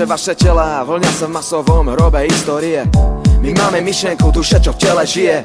vaše tela vlnia sa v masovom hrobe histórie. My máme myšlienku, duše, čo v tele žije.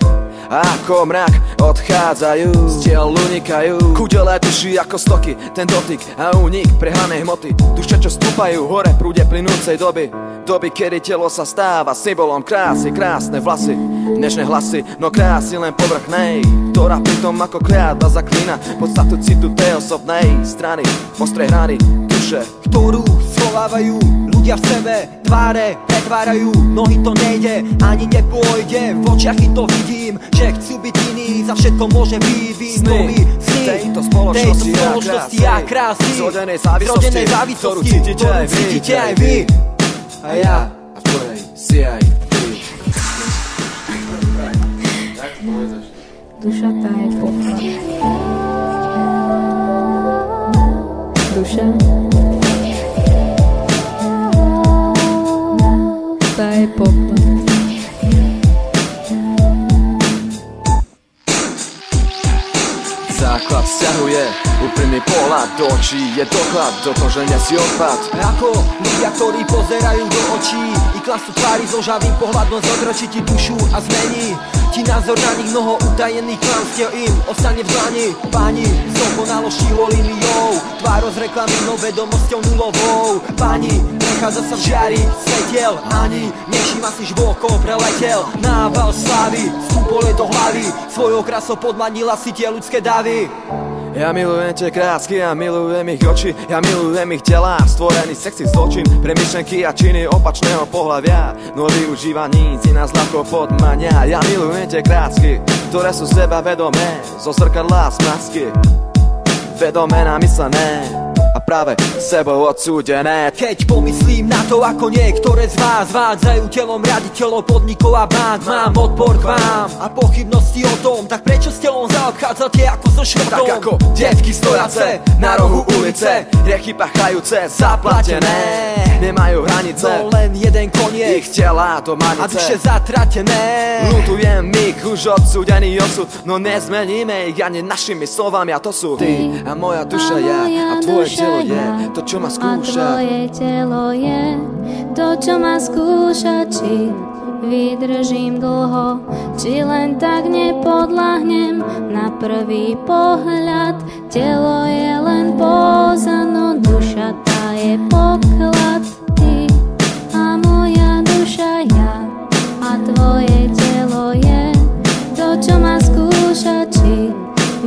A ako mrak odchádzajú, z tiel unikajú kudele duši ako stoky, ten dotyk a únik prehnanej hmoty. Duše, čo stúpajú hore prúde plynúcej doby. Doby, kedy telo sa stáva symbolom krásy. Krásne vlasy, nežné hlasy, no krásy len povrchnej, ktorá pritom ako kliatba zaklína podstatu citu tej osobnej strany, ostrej hrany duše, ktorú schovávajú ľudia v sebe, tváre pretvárajú, nohy to nejde, ani nepôjde, v očiach i to vidím, že chcú byť iní, za všetko môže vyviť nový sny tejto spoločnosti a krásy, zrodenej závislosti, ktorú cítite aj vy. A ja, a v ktorej si aj ty. Duša tá je poklad. Duša tá je poklad. Základ vzťahu je úprimný pohľad do očí, je doklad dotoženia si odpad. Ako ľudia, ktorí pozerajú do očí i klasú tvári so žavým pohľadom, zotročí ti dušu a zmení ti názor na nich. Mnoho utajených klamstiev im ostane v dlani. Pani s dokonalosťou líniou, tváro z reklamy, no vedomosťou nulovou. Pani nechádza sa v žiari svetiel, ani nevšíma si žvôkov preletel. Nával slávy, vstúpole do hlavy, svojou krásou podmanila si tie ľudské davy. Ja milujem tie krásky, ja milujem ich oči, ja milujem ich telá, stvorený sexy zločin pre myšlenky a činy opačného pohlavia. No využívaní si nás ľahko podmania. Ja milujem tie krásky, ktoré sú sebavedomé, zo zrkadla smasky, vedomé namyslené a práve sebou odsúdené. Keď pomyslím na to, ako niektoré z vás vádzajú telom riaditeľov podnikov a bank, mám odpor k vám a pochybnosti o tom, tak prečo s telom zaobchádzate ako so šrotom? Tak ako devky stojace na rohu ulice, riechy pachajúce, zaplatené, nemajú hranice, no len jeden koniec, ich tela do manice a duše zatratené. Lutujem ich už odsúdený osud, no nezmeníme ich ani našimi slovami. A to sú ty a moja duša, ja a tvoje telo je to, čo ma skúša. A tvoje telo je to, čo ma skúša. Či vydržím dlho, či len tak nepodľahnem. Na prvý pohľad telo je len póza, no duša tá je poklad. Ty a moja duša, ja a tvoje telo je to, čo ma skúša. Či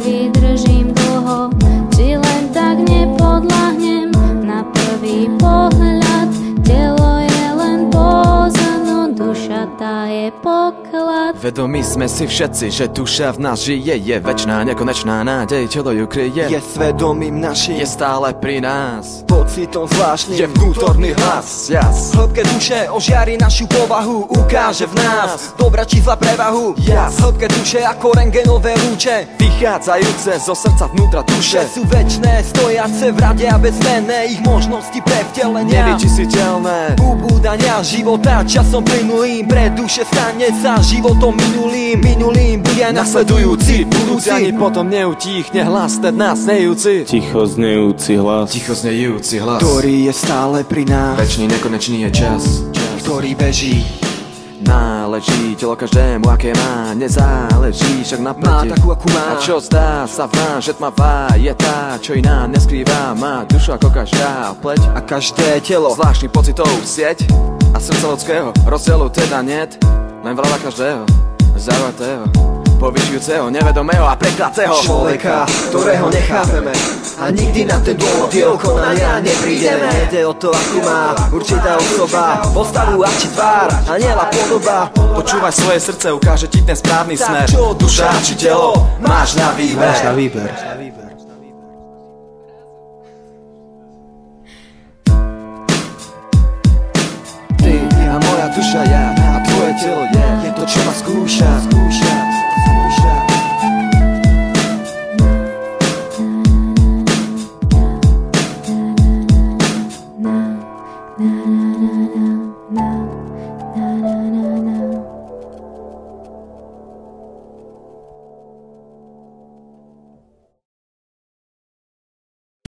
vydržím dlho, či len tak nepodľahnem. Na prvý pohľad telo je len póza, no duša tá je poklad. Vedomí sme si všetci, že duša v nás žije, je večná, nekonečná nádej, telo ju kryje, je svedomím našim, je stále pri nás, pocitom zvláštnym, je vnútorný hlas, jas. Hĺbke duše ožiari našu povahu, ukáže v nás dobra či zla prevahu, jas. Hĺbke duše ako rengenové lúče, vychádzajúce zo srdca vnútra duše, sú večné, stojace v rade a bezmenné, ich možnosti pre vtelenia nevyčistiteľné, ubúdania života časom plynulým, pre duše stane sa životom minulým bude aj nasledujúci, budúci. Ani potom neutíchne hlas, ten nás nejúci, ticho znejúci hlas, ktorý je stále pri nás, večný, nekonečný je čas, ktorý beží. Náleží telo každému, aké má, nezáleží však na pleti. Má takú, akú má. A čo zdá sa vám, že tmavá je tá, čo iná neskrýva, má dušu ako každá pleť. A každé telo zvláštny pocitov sieť a srdca ľudského rozdielu teda niet, len vrava každého zaujatého, povyšujúceho, nevedomého a prekladceho človeka, ktorého nechápeme a nikdy na ten dôvod jeho konania neprídeme. Ide o to, akú má určitá osoba, postavu a či tvár, aniela podoba. Počúvaj svoje srdce, ukáže ti ten správny smer. Čo duša či telo, máš na výber. Ty a moja duša, ja a tvoje telo je to, čo ma skúša. Na